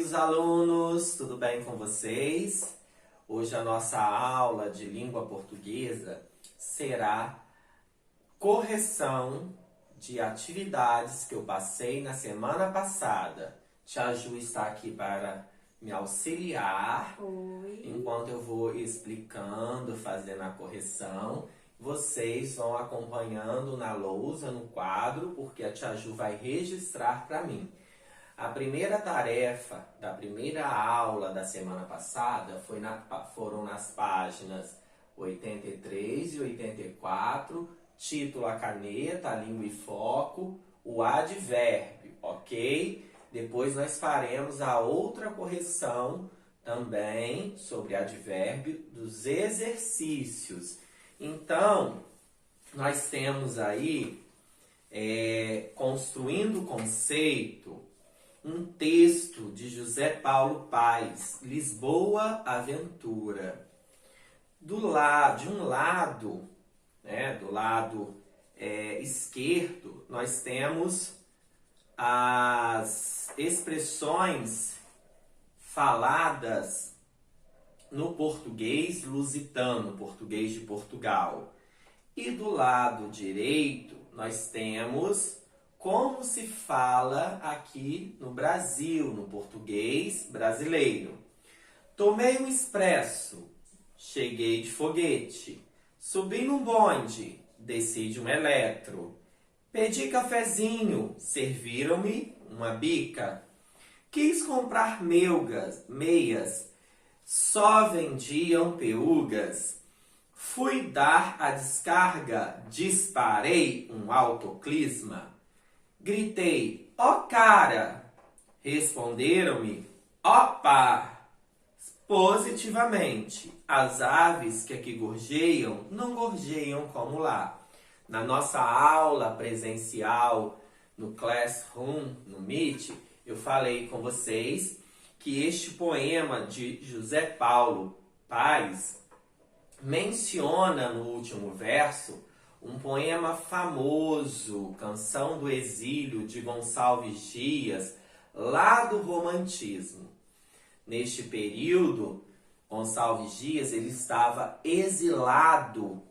queridos alunos, tudo bem com vocês? Hoje a nossa aula de língua portuguesa será correção de atividades que eu passei na semana passada. Tia Ju está aqui para me auxiliar. Oi. Enquanto eu vou explicando, fazendo a correção. Vocês vão acompanhando na lousa, no quadro, porque a Tia Ju vai registrar para mim. A primeira tarefa da primeira aula da semana passada foram nas páginas 83 e 84, título a caneta, a língua e foco, o advérbio, ok? Depois nós faremos a outra correção também sobre advérbio dos exercícios. Então, nós temos aí, construindo o conceito, um texto de José Paulo Paes, Lisboa Aventura. De um lado, do lado esquerdo, nós temos as expressões faladas no português lusitano, português de Portugal. E do lado direito, nós temos como se fala aqui no Brasil, no português brasileiro. Tomei um expresso, cheguei de foguete, subi num bonde, desci de um eletro, pedi cafezinho, serviram-me uma bica, quis comprar meias, só vendiam peúgas, fui dar a descarga, disparei um autoclisma, gritei, ó cara! Responderam-me, opa! Positivamente, as aves que aqui gorjeiam, não gorjeiam como lá. Na nossa aula presencial, no Classroom, no Meet, eu falei com vocês que este poema de José Paulo Paes menciona no último verso um poema famoso, Canção do Exílio, de Gonçalves Dias, lá do Romantismo. Neste período, Gonçalves Dias ele estava exilado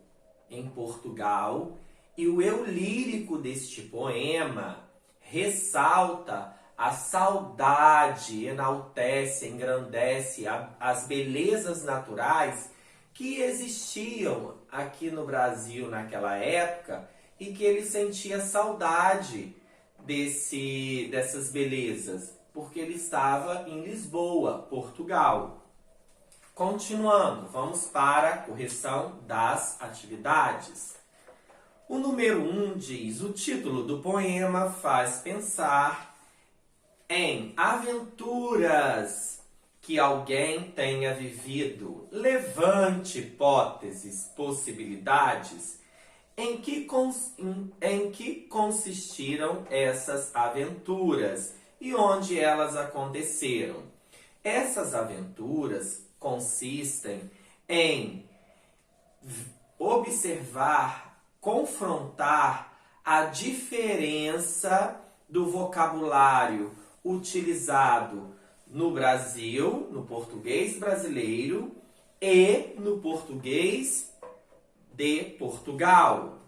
em Portugal e o eu lírico deste poema ressalta a saudade, enaltece, engrandece as belezas naturais que existiam aqui no Brasil naquela época e que ele sentia saudade dessas belezas, porque ele estava em Lisboa, Portugal. Continuando, vamos para a correção das atividades. O número 1 diz, o título do poema faz pensar em aventuras que alguém tenha vivido. Levante hipóteses, possibilidades em que consistiram essas aventuras e onde elas aconteceram. Essas aventuras consistem em observar, confrontar a diferença do vocabulário utilizado no Brasil, no português brasileiro e no português de Portugal.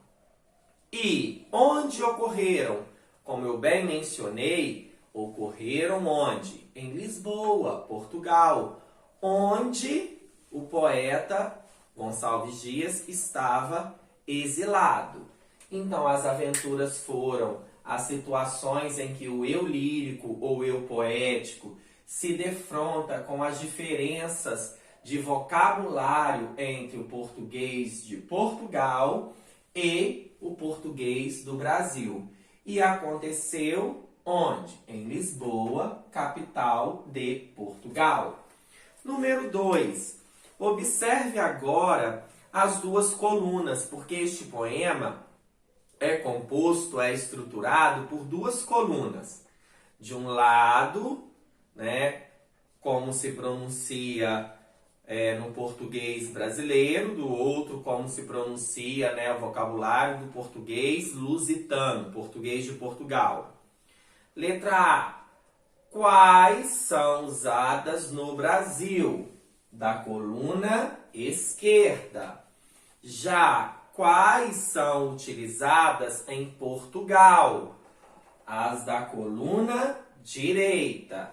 E onde ocorreram? Como eu bem mencionei, ocorreram onde? Em Lisboa, Portugal, onde o poeta Gonçalves Dias estava exilado. Então, as aventuras foram as situações em que o eu lírico ou eu poético se defronta com as diferenças de vocabulário entre o português de Portugal e o português do Brasil. E aconteceu onde? Em Lisboa, capital de Portugal. Número 2. Observe agora as duas colunas, porque este poema é estruturado por duas colunas. De um lado, como se pronuncia no português brasileiro, do outro, como se pronuncia o vocabulário do português lusitano, português de Portugal. Letra A. quais são usadas no Brasil? Da coluna esquerda. Já quais são utilizadas em Portugal? As da coluna direita.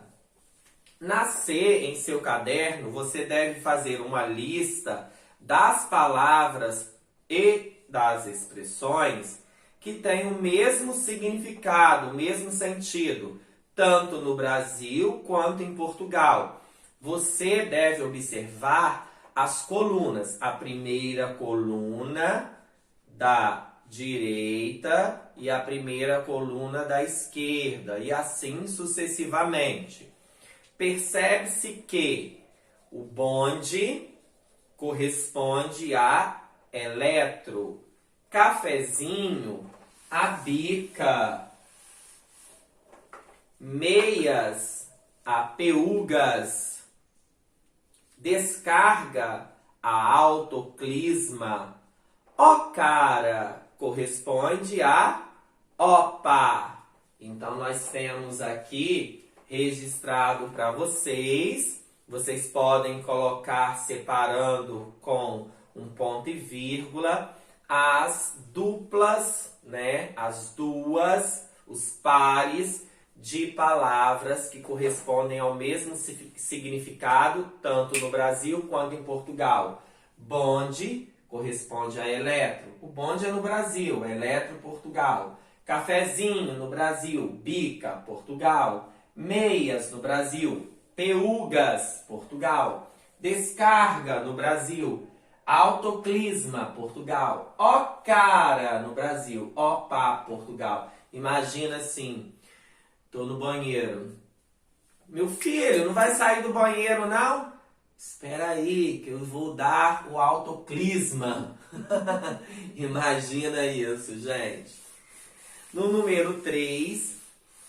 Na C, em seu caderno, você deve fazer uma lista das palavras e das expressões que têm o mesmo significado, o mesmo sentido, tanto no Brasil quanto em Portugal. Você deve observar as colunas. A primeira coluna da direita e a primeira coluna da esquerda, e assim sucessivamente. Percebe-se que o bonde corresponde a eletro, cafezinho a bica, meias a peugas, descarga a autoclisma, ó cara corresponde a opa. Então nós temos aqui registrado para vocês. Vocês podem colocar separando com um ponto e vírgula as duplas, né? As duas, os pares de palavras que correspondem ao mesmo significado, tanto no Brasil quanto em Portugal. Bonde corresponde a eletro. O bonde é no Brasil, eletro, Portugal. Cafezinho no Brasil, bica, Portugal. Meias no Brasil, peugas, Portugal. Descarga no Brasil, autoclisma, Portugal. Ó cara no Brasil, opa, Portugal. Imagina assim, tô no banheiro. Meu filho, não vai sair do banheiro não? Espera aí que eu vou dar o autoclisma. Imagina isso, gente. No número 3,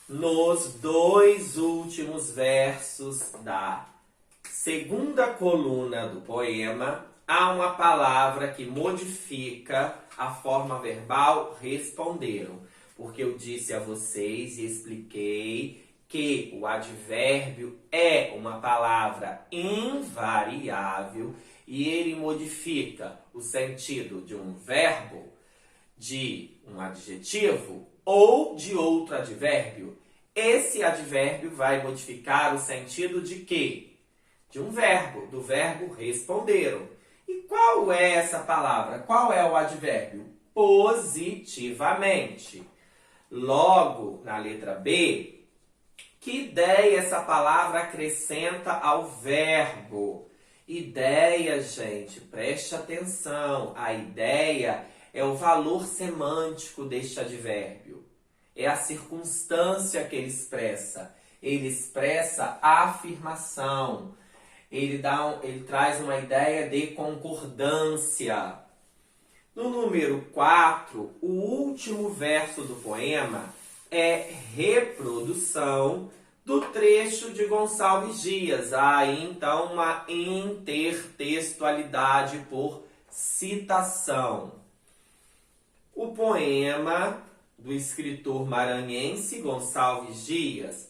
nos dois últimos versos da segunda coluna do poema, há uma palavra que modifica a forma verbal responderam. Porque eu disse a vocês e expliquei que o advérbio é uma palavra invariável e ele modifica o sentido de um verbo, de um adjetivo ou de outro advérbio. Esse advérbio vai modificar o sentido de quê? De um verbo, do verbo responderam. E qual é essa palavra? Qual é o advérbio? Positivamente. Logo, na letra B, que ideia essa palavra acrescenta ao verbo? Ideia, gente, preste atenção. A ideia é o valor semântico deste advérbio. É a circunstância que ele expressa. Ele expressa a afirmação. Ele traz uma ideia de concordância. No número 4, o último verso do poema é reprodução do trecho de Gonçalves Dias. Há aí, então, uma intertextualidade por citação. O poema do escritor maranhense Gonçalves Dias.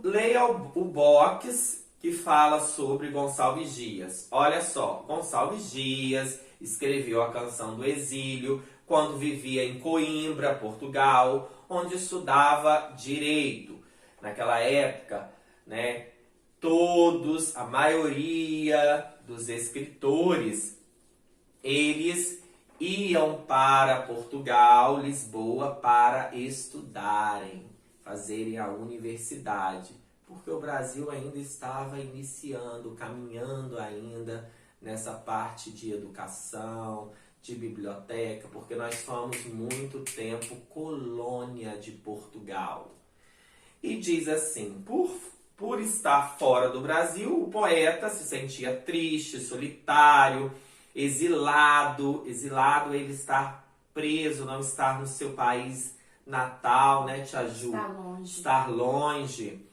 Leia o box que fala sobre Gonçalves Dias. Olha só, Gonçalves Dias escreveu a Canção do Exílio quando vivia em Coimbra, Portugal, onde estudava direito. Naquela época, né, a maioria dos escritores, eles iam para Portugal, Lisboa, para estudarem, fazerem a universidade, porque o Brasil ainda estava iniciando, caminhando ainda nessa parte de educação, de biblioteca, porque nós fomos muito tempo colônia de Portugal. E diz assim, por estar fora do Brasil, o poeta se sentia triste, solitário, exilado. Exilado, ele estar preso, não estar no seu país natal, né, Tia Ju? Estar longe.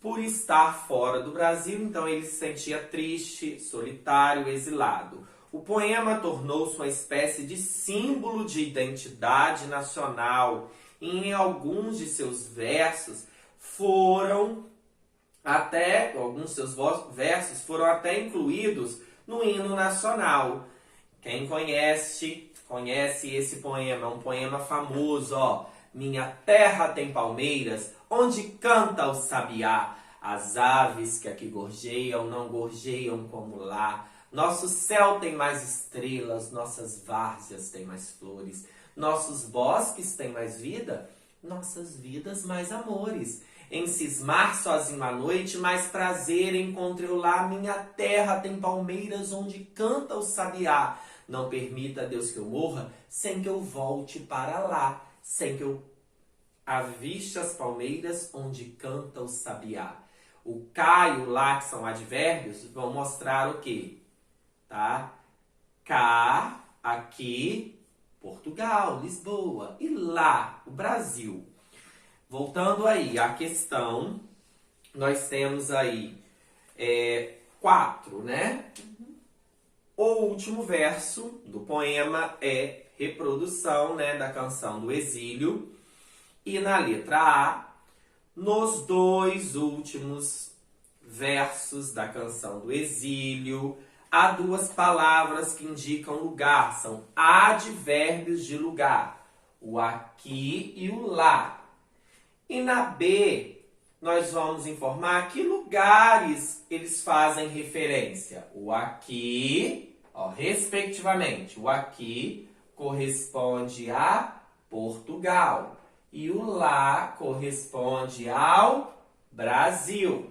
Por estar fora do Brasil, então ele se sentia triste, solitário, exilado. O poema tornou-se uma espécie de símbolo de identidade nacional e em alguns de seus versos alguns seus versos foram até incluídos no hino nacional. Quem conhece esse poema, é um poema famoso, ó. Minha terra tem palmeiras, onde canta o sabiá. As aves que aqui gorjeiam, não gorjeiam como lá. Nosso céu tem mais estrelas, nossas várzeas têm mais flores. Nossos bosques têm mais vida, nossas vidas mais amores. Em cismar sozinho à noite, mais prazer encontre eu lá. Minha terra tem palmeiras, onde canta o sabiá. Não permita, Deus, que eu morra sem que eu volte para lá, sem que eu aviste as palmeiras onde canta o sabiá. O cá e o lá, que são advérbios, vão mostrar o quê? Tá? Cá, aqui, Portugal, Lisboa. E lá, o Brasil. Voltando aí à questão, nós temos aí 4, né? O último verso do poema é reprodução, né, da canção do exílio. E na letra A, nos 2 últimos versos da canção do exílio, há 2 palavras que indicam lugar, são advérbios de lugar, o aqui e o lá. E na B, nós vamos informar que lugares eles fazem referência. O aqui, ó, respectivamente, o aqui corresponde a Portugal e o lá corresponde ao Brasil.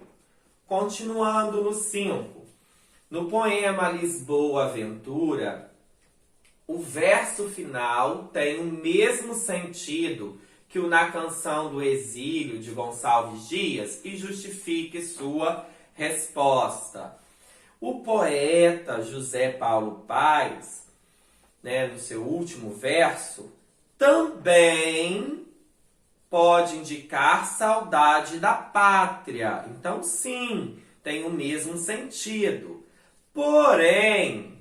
Continuando no 5. No poema Lisboa Aventura, o verso final tem o mesmo sentido que o na canção do exílio de Gonçalves Dias e justifique sua resposta. O poeta José Paulo Paes, né, no seu último verso, também pode indicar saudade da pátria. Então, sim, tem o mesmo sentido. Porém,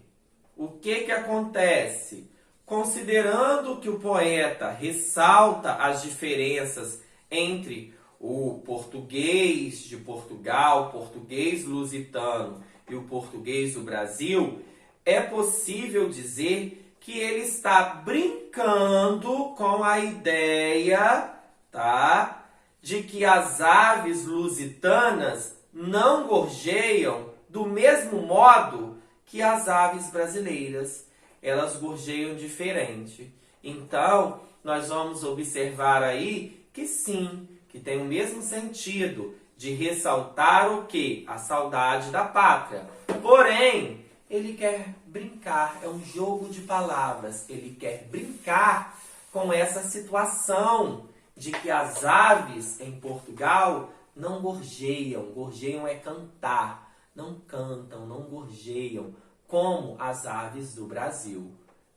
o que acontece? Considerando que o poeta ressalta as diferenças entre o português de Portugal, o português lusitano e o português do Brasil, é possível dizer que ele está brincando com a ideia, tá, de que as aves lusitanas não gorjeiam do mesmo modo que as aves brasileiras. Elas gorjeiam diferente. Então, nós vamos observar aí que sim, que tem o mesmo sentido de ressaltar o quê? A saudade da pátria. Porém, ele quer brincar, é um jogo de palavras. Ele quer brincar com essa situação de que as aves em Portugal não gorjeiam. Gorjeiam é cantar. Não cantam, não gorjeiam como as aves do Brasil.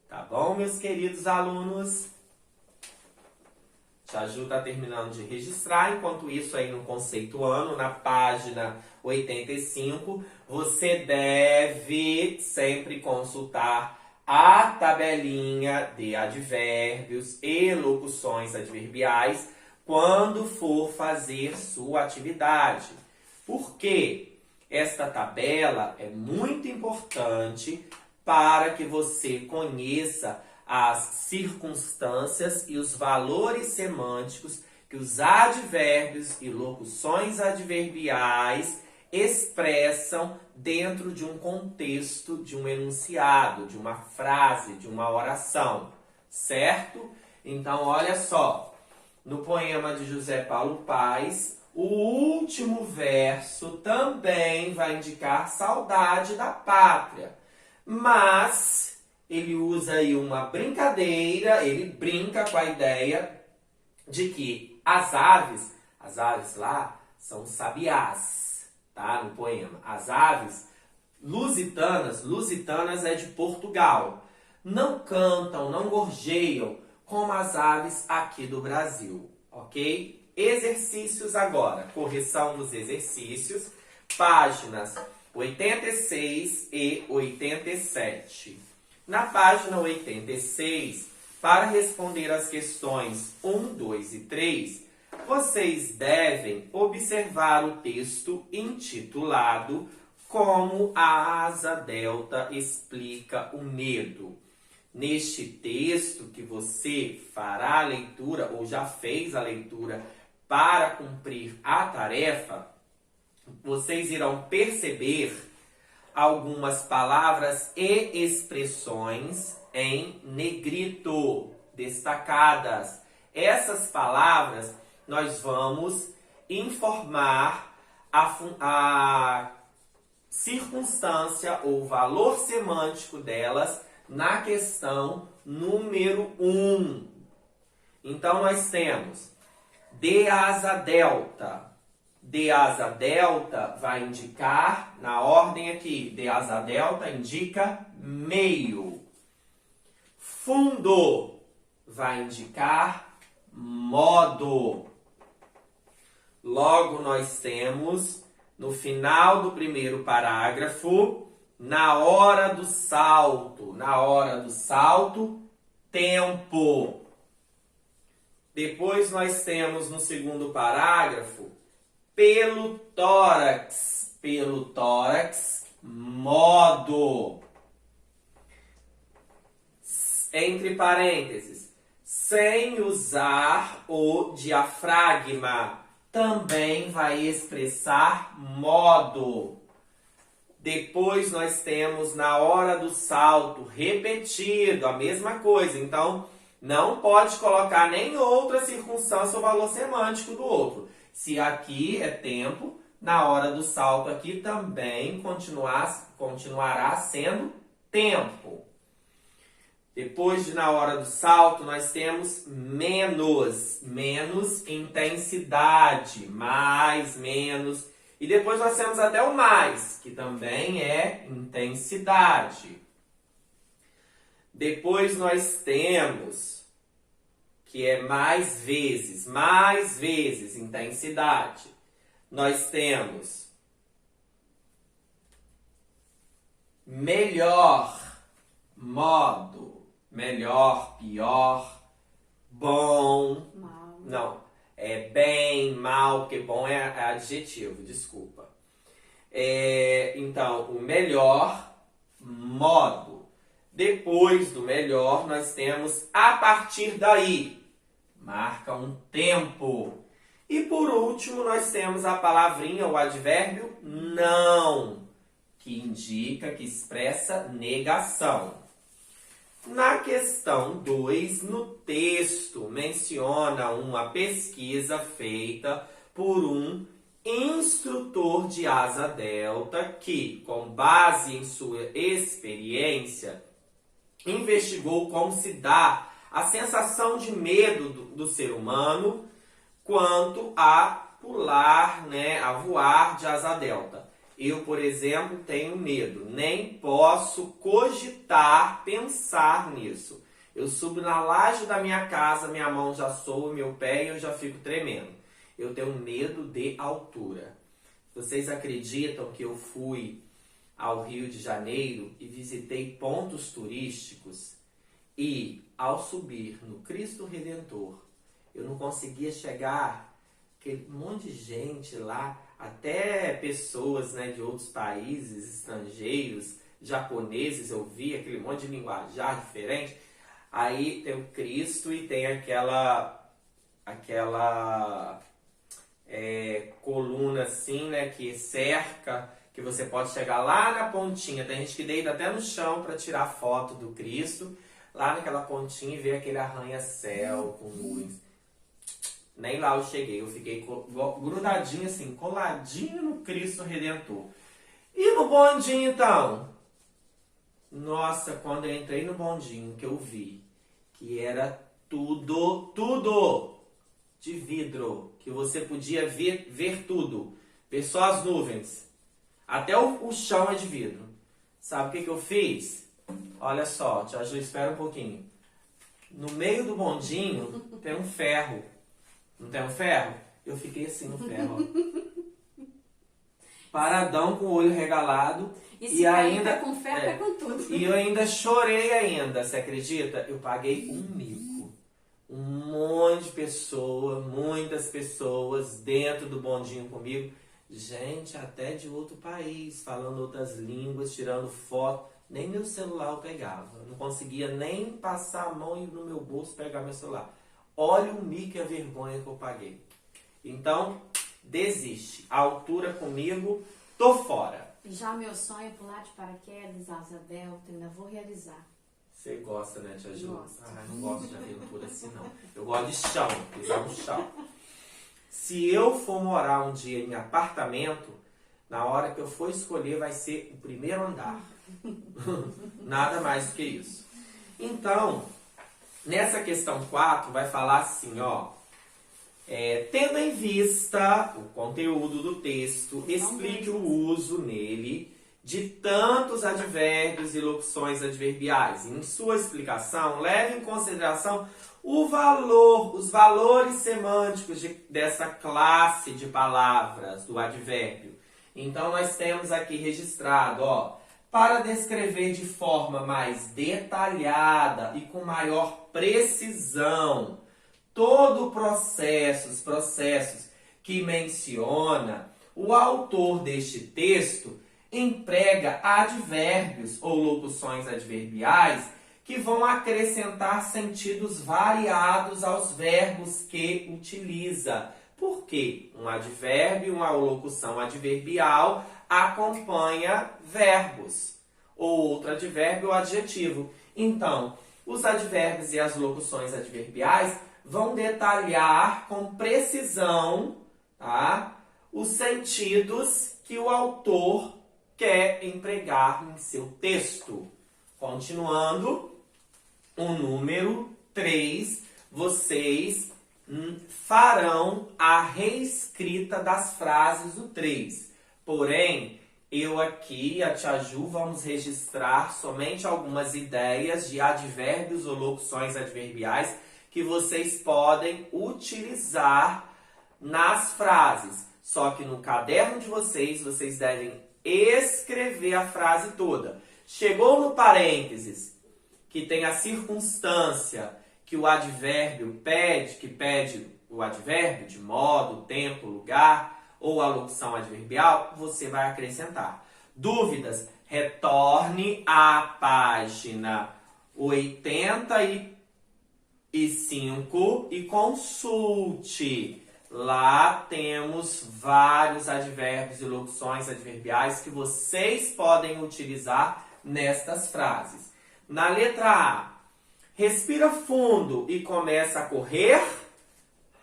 Tá bom, meus queridos alunos? Tia Ju está terminando de registrar. Enquanto isso, aí no Conceituando, na página 85, você deve sempre consultar a tabelinha de advérbios e locuções adverbiais quando for fazer sua atividade. Por quê? Esta tabela é muito importante para que você conheça as circunstâncias e os valores semânticos que os advérbios e locuções adverbiais expressam dentro de um contexto, de um enunciado, de uma frase, de uma oração, certo? Então, olha só, no poema de José Paulo Paes, o último verso também vai indicar saudade da pátria, mas ele usa aí uma brincadeira, ele brinca com a ideia de que as aves lá são sabiás, tá? No poema. As aves lusitanas é de Portugal, não cantam, não gorjeiam como as aves aqui do Brasil, ok? Exercícios agora, correção dos exercícios, páginas 86 e 87. Na página 86, para responder as questões 1, 2 e 3, vocês devem observar o texto intitulado Como a Asa Delta Explica o Medo. Neste texto que você fará a leitura, ou já fez a leitura para cumprir a tarefa, vocês irão perceber algumas palavras e expressões em negrito, destacadas. Essas palavras nós vamos informar a circunstância ou valor semântico delas na questão número 1. Então, nós temos de asa delta. De asa delta vai indicar, na ordem aqui, de asa delta indica meio. Fundo vai indicar modo. Logo, nós temos, no final do primeiro parágrafo, na hora do salto. Na hora do salto, tempo. Depois nós temos no segundo parágrafo, pelo tórax. Pelo tórax, modo. Entre parênteses, sem usar o diafragma. Também vai expressar modo. Depois nós temos na hora do salto, repetido, a mesma coisa. Então, não pode colocar nem outra circunstância ou valor semântico do outro. Se aqui é tempo, na hora do salto aqui também continuará sendo tempo. Depois de na hora do salto, nós temos menos. Menos intensidade. Mais, menos. E depois nós temos até o mais, que também é intensidade. Depois nós temos, que é mais vezes, intensidade. Nós temos melhor, modo, melhor, pior, bom, mal. Não, é bem, mal, porque bom é adjetivo, desculpa. Então, o melhor, modo. Depois do melhor, nós temos a partir daí. Marca um tempo. E por último, nós temos a palavrinha, o advérbio não, que indica, que expressa negação. Na questão 2, no texto, menciona uma pesquisa feita por um instrutor de asa delta que, com base em sua experiência, investigou como se dá a sensação de medo do ser humano quanto a pular, a voar de asa delta. Eu, por exemplo, tenho medo, nem posso cogitar, pensar nisso. Eu subo na laje da minha casa, minha mão já soa, meu pé e eu já fico tremendo. Eu tenho medo de altura. Vocês acreditam que eu fui ao Rio de Janeiro e visitei pontos turísticos e, ao subir no Cristo Redentor, eu não conseguia chegar, aquele monte de gente lá, até pessoas de outros países, estrangeiros, japoneses, eu vi aquele monte de linguajar diferente. Aí tem o Cristo e tem aquela coluna assim, que cerca, que você pode chegar lá na pontinha. Tem gente que deita até no chão para tirar foto do Cristo, lá naquela pontinha e ver aquele arranha-céu com nuvens. Nem lá eu cheguei, eu fiquei grudadinho assim, coladinho no Cristo Redentor. E no bondinho então? Nossa, quando eu entrei no bondinho, que eu vi que era tudo de vidro, que você podia ver tudo, ver só as nuvens, até o chão é de vidro. Sabe o que eu fiz? Olha só, Tia Ju, espera um pouquinho. No meio do bondinho tem um ferro. Não tem um ferro? Eu fiquei assim no ferro, ó. Paradão, com o olho regalado. E ainda com ferro, é com tudo. E eu ainda chorei ainda, você acredita? Eu paguei um um monte de pessoas, muitas pessoas dentro do bondinho comigo. Gente, até de outro país, falando outras línguas, tirando foto. Nem meu celular eu pegava. Eu não conseguia nem passar a mão no meu bolso pegar meu celular. Olha o mico e a vergonha que eu paguei. Então, desiste. A altura comigo, tô fora. Já o meu sonho é pular de paraquedas, asa delta, ainda vou realizar. Você gosta, né, Tia Ju? Gosto. Ah, não gosto de aventura assim, não. Eu gosto de chão, pisar no chão. Se eu for morar um dia em apartamento, na hora que eu for escolher vai ser o primeiro andar. Nada mais do que isso. Então, nessa questão 4, vai falar assim, ó. Tendo em vista o conteúdo do texto, explique o uso nele de tantos advérbios e locuções adverbiais. Em sua explicação, leve em consideração os valores semânticos dessa classe de palavras do advérbio. Então, nós temos aqui registrado, ó, para descrever de forma mais detalhada e com maior precisão todo o os processos que menciona, o autor deste texto emprega advérbios ou locuções adverbiais que vão acrescentar sentidos variados aos verbos que utiliza. Por quê? Um advérbio, uma locução adverbial acompanha verbos, ou outro advérbio ou adjetivo. Então, os advérbios e as locuções adverbiais vão detalhar com precisão, tá, os sentidos que o autor quer empregar em seu texto. Continuando, o número 3, vocês farão a reescrita das frases do 3. Porém, eu aqui e a Tia Ju vamos registrar somente algumas ideias de advérbios ou locuções adverbiais que vocês podem utilizar nas frases. Só que no caderno de vocês devem escrever a frase toda. Chegou no parênteses, que tem a circunstância que o advérbio pede, que pede o advérbio de modo, tempo, lugar, ou a locução adverbial, você vai acrescentar. Dúvidas? Retorne à página 85 e consulte. Lá temos vários advérbios e locuções adverbiais que vocês podem utilizar nestas frases. Na letra A, respira fundo e começa a correr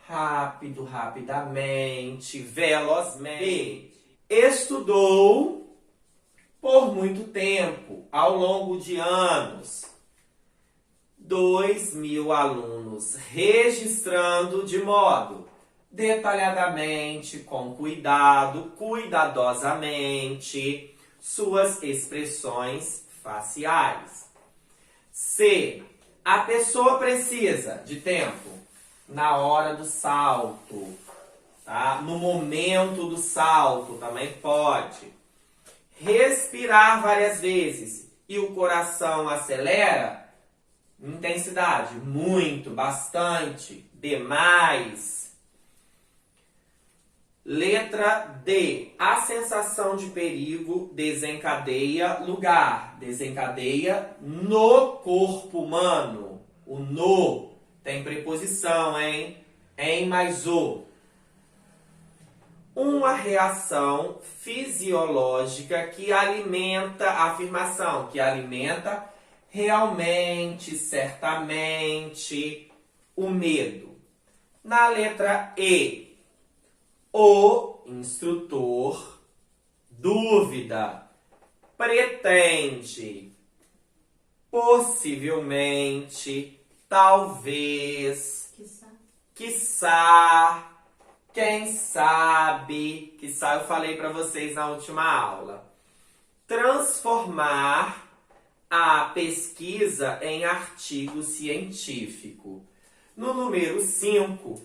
rápido, rapidamente, velozmente. Estudou por muito tempo, ao longo de anos. 2.000 alunos registrando de modo detalhadamente, com cuidado, cuidadosamente, suas expressões faciais. C. A pessoa precisa de tempo na hora do salto, tá? No momento do salto também pode. Respirar várias vezes e o coração acelera. Intensidade, muito, bastante, demais. Letra D. A sensação de perigo desencadeia lugar. Desencadeia no corpo humano. O no tem preposição, hein? Em mais o. Uma reação fisiológica que alimenta a afirmação, que alimenta realmente, certamente, o medo. Na letra E, o instrutor dúvida, pretende, possivelmente, talvez, quiçá, quem sabe, quiçá eu falei para vocês na última aula. Transformar a pesquisa em artigo científico. No número 5,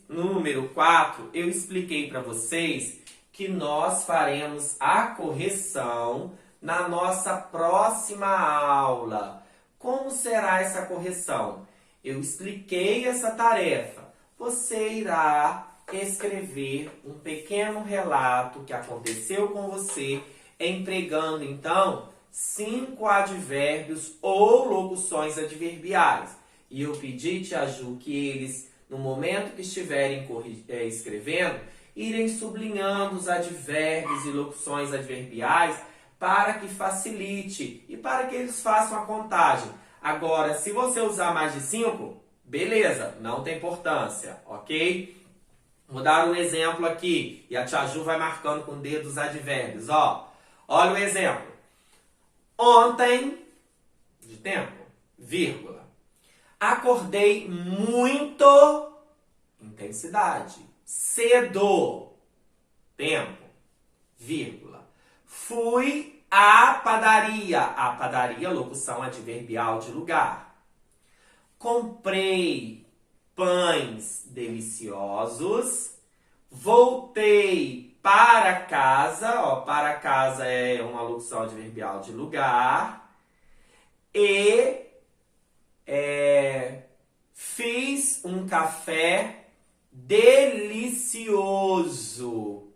no número 4, eu expliquei para vocês que nós faremos a correção na nossa próxima aula. Como será essa correção? Eu expliquei essa tarefa. Você irá escrever um pequeno relato que aconteceu com você, empregando, então, 5 advérbios ou locuções adverbiais. E eu pedi, tia Ju, que eles, no momento que estiverem escrevendo, irem sublinhando os advérbios e locuções adverbiais para que facilite e para que eles façam a contagem. Agora, se você usar mais de 5, beleza, não tem importância, ok? Vou dar um exemplo aqui e a tia Ju vai marcando com o dedo os advérbios. Ó, olha o exemplo. Ontem, de tempo, vírgula. Acordei muito, intensidade. Cedo, tempo, vírgula. Fui à padaria, locução adverbial de lugar. Comprei pães deliciosos. Voltei para casa, ó, para casa é uma locução adverbial de lugar. E fiz um café delicioso.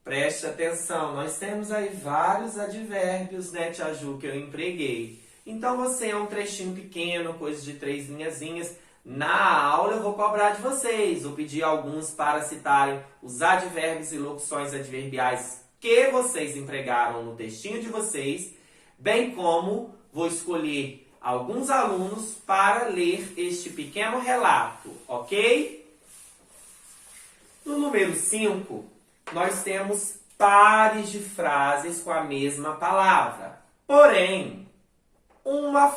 Preste atenção, nós temos aí vários advérbios, né, tia Ju, que eu empreguei. Então você é um trechinho pequeno, coisa de 3 linhazinhas. Na aula eu vou cobrar de vocês. Vou pedir alguns para citarem os advérbios e locuções adverbiais que vocês empregaram no textinho de vocês, bem como vou escolher alguns alunos para ler este pequeno relato, ok? No número 5, nós temos pares de frases com a mesma palavra. Porém, uma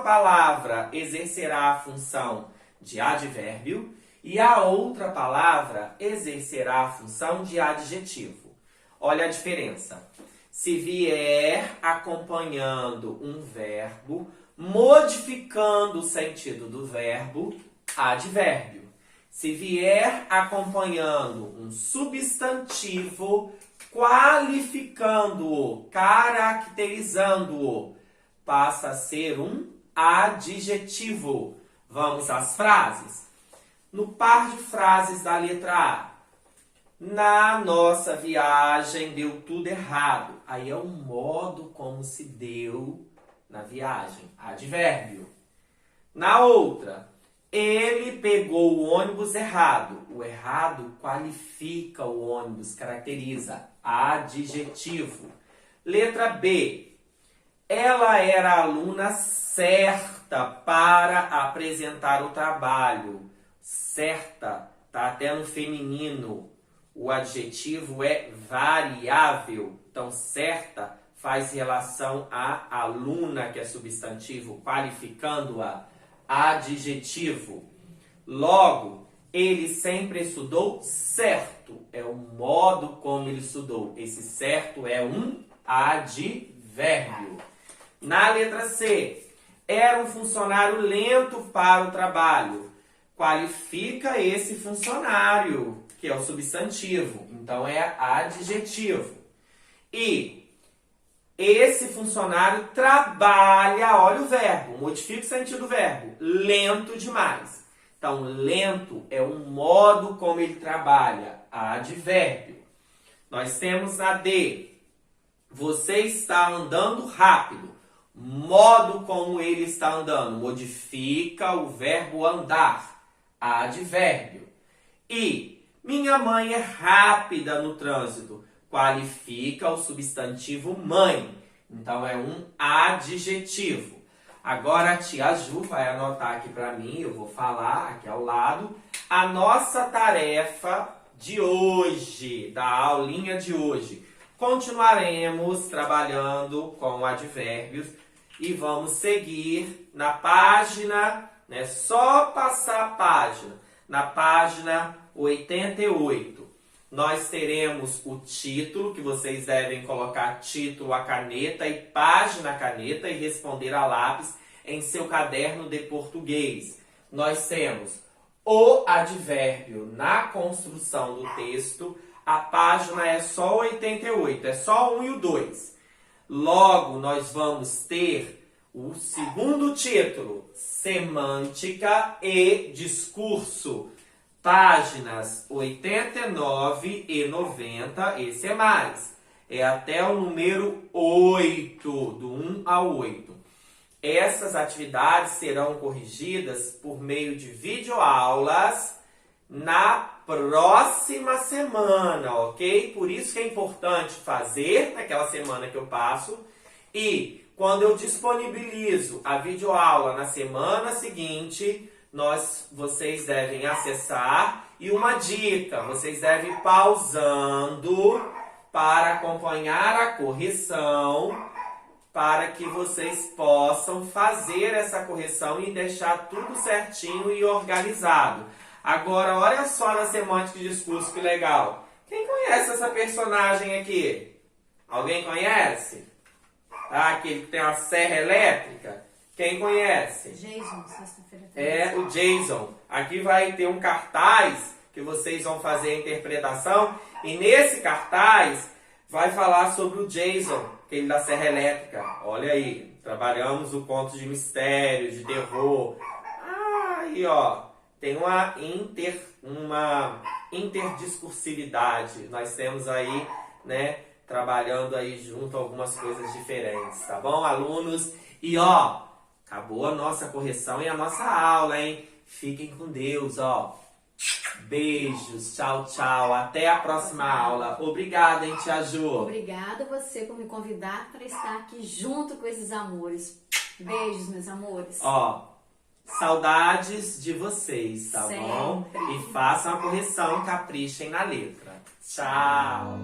palavra exercerá a função de advérbio e a outra palavra exercerá a função de adjetivo. Olha a diferença. Se vier acompanhando um verbo, modificando o sentido do verbo, advérbio. Se vier acompanhando um substantivo, qualificando-o, caracterizando-o, passa a ser um adjetivo. Vamos às frases. No par de frases da letra A. Na nossa viagem deu tudo errado. Aí é o modo como se deu na viagem. Advérbio. Na outra. Ele pegou o ônibus errado. O errado qualifica o ônibus, caracteriza. Adjetivo. Letra B. Ela era a aluna certa para apresentar o trabalho. Certa, tá até no feminino. O adjetivo é variável. Então, certa faz relação à aluna, que é substantivo, qualificando-a. Adjetivo. Logo, ele sempre estudou certo. É o modo como ele estudou. Esse certo é um advérbio. Na letra C, era um funcionário lento para o trabalho. Qualifica esse funcionário, que é o substantivo. Então, é adjetivo. E esse funcionário trabalha, olha o verbo, modifica o sentido do verbo, lento demais. Então, lento é o modo como ele trabalha, advérbio. Nós temos na D, você está andando rápido. Modo como ele está andando, modifica o verbo andar, advérbio. E minha mãe é rápida no trânsito. Qualifica o substantivo mãe. Então, é um adjetivo. Agora, a tia Ju vai anotar aqui para mim, eu vou falar aqui ao lado, a nossa tarefa de hoje, da aulinha de hoje. Continuaremos trabalhando com advérbios e vamos seguir na página, né? Só passar a página. Na página 88. Nós teremos o título, que vocês devem colocar título a caneta e página a caneta e responder a lápis em seu caderno de português. Nós temos o advérbio na construção do texto. A página é só 88, é só 1 e o 2. Logo, nós vamos ter O segundo título, Semântica e Discurso, páginas 89 e 90, esse é mais. É até o número 8, do 1 ao 8. Essas atividades serão corrigidas por meio de videoaulas na próxima semana, ok? Por isso que é importante fazer naquela semana que eu passo e quando eu disponibilizo a videoaula na semana seguinte, vocês devem acessar. E uma dica, vocês devem ir pausando para acompanhar a correção, para que vocês possam fazer essa correção e deixar tudo certinho e organizado. Agora, olha só na semântica de discurso que legal. Quem conhece essa personagem aqui? Alguém conhece? Aquele que tem uma serra elétrica? Quem conhece? Jason, sexta-feira. É o Jason. Aqui vai ter um cartaz que vocês vão fazer a interpretação. E nesse cartaz vai falar sobre o Jason, aquele da serra elétrica. Olha aí, trabalhamos o conto de mistério, de terror. Aí, ó, tem uma interdiscursividade. Nós temos aí, né, trabalhando aí junto algumas coisas diferentes, tá bom, alunos? E ó, acabou a nossa correção e a nossa aula, hein? Fiquem com Deus, ó. Beijos, tchau, tchau. Até a próxima aula. Obrigada, hein, Tia Ju? Obrigada a você por me convidar para estar aqui junto com esses amores. Beijos, meus amores. Ó, saudades de vocês, tá bom? Sempre. E façam a correção, caprichem na letra. Tchau.